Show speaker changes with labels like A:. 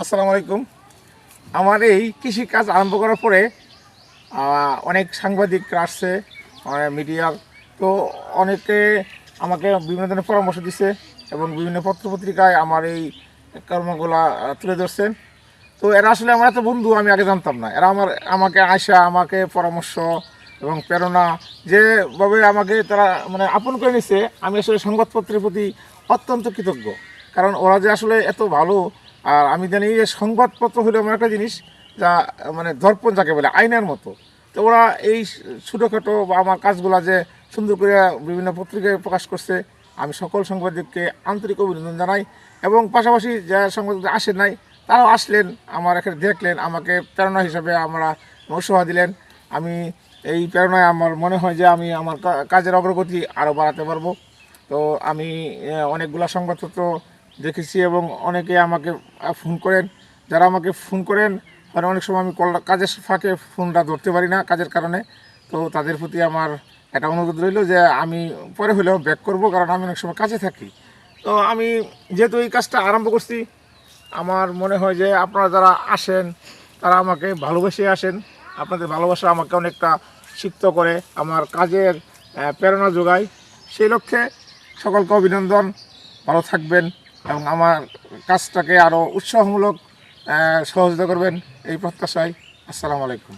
A: আসসালামু আলাইকুম। আমার এই কৃষিকাজ আরম্ভ করার পরে অনেক সাংবাদিকরা আসছে, মিডিয়ার। তো অনেকে আমাকে বিভিন্ন ধরনের পরামর্শ দিচ্ছে এবং বিভিন্ন পত্রপত্রিকায় আমার এই কর্মগুলা তুলে ধরছেন। তো এরা আসলে আমার এত বন্ধু আমি আগে জানতাম না। এরা আমাকে আশা, আমাকে পরামর্শ এবং প্রেরণা যেভাবে আমাকে তারা মানে আপন করে নিচ্ছে, আমি আসলে সংবাদপত্রের প্রতি অত্যন্ত কৃতজ্ঞ। কারণ ওরা যে আসলে এত ভালো। আর আমি জানি যে সংবাদপত্র হলো এমন একটা জিনিস যা মানে দর্পণ যাকে বলে, আয়নার মতো। তো ওরা এই ছোটোখাটো বা আমার কাজগুলা যে সুন্দর করে বিভিন্ন পত্রিকায় প্রকাশ করছে, আমি সকল সাংবাদিককে আন্তরিক অভিনন্দন জানাই। এবং পাশাপাশি যারা সাংবাদিক আসেন নাই, তারাও আসলেন, আমার এখানে দেখলেন, আমাকে প্রেরণা হিসাবে আমরা উৎসাহ দিলেন। আমি এই প্রেরণায় আমার মনে হয় যে আমি আমার কাজের অগ্রগতি আরও বাড়াতে পারবো। তো আমি অনেকগুলো সংবাদপত্র দেখেছি এবং অনেকে আমাকে ফোন করেন। যারা আমাকে ফোন করেন, মানে অনেক সময় আমি কাজের ফাঁকে ফোনটা ধরতে পারি না কাজের কারণে। তো তাদের প্রতি আমার একটা অনুরোধ রইল যে আমি পরে হলেও ব্যাক করব, কারণ আমি অনেক সময় কাজে থাকি। তো আমি যেহেতু এই কাজটা আরম্ভ করছি, আমার মনে হয় যে আপনারা যারা আসেন তারা আমাকে ভালোবেসে আসেন। আপনাদের ভালোবাসা আমাকে অনেকটা সিক্ত করে, আমার কাজের প্রেরণা যোগায়। সেই লক্ষ্যে সকলকে অভিনন্দন, ভালো থাকবেন এবং আমার কাজটাকে আরও উৎসাহমূলক সহযোগিতা করবেন এই প্রত্যাশায়। আসসালামু আলাইকুম।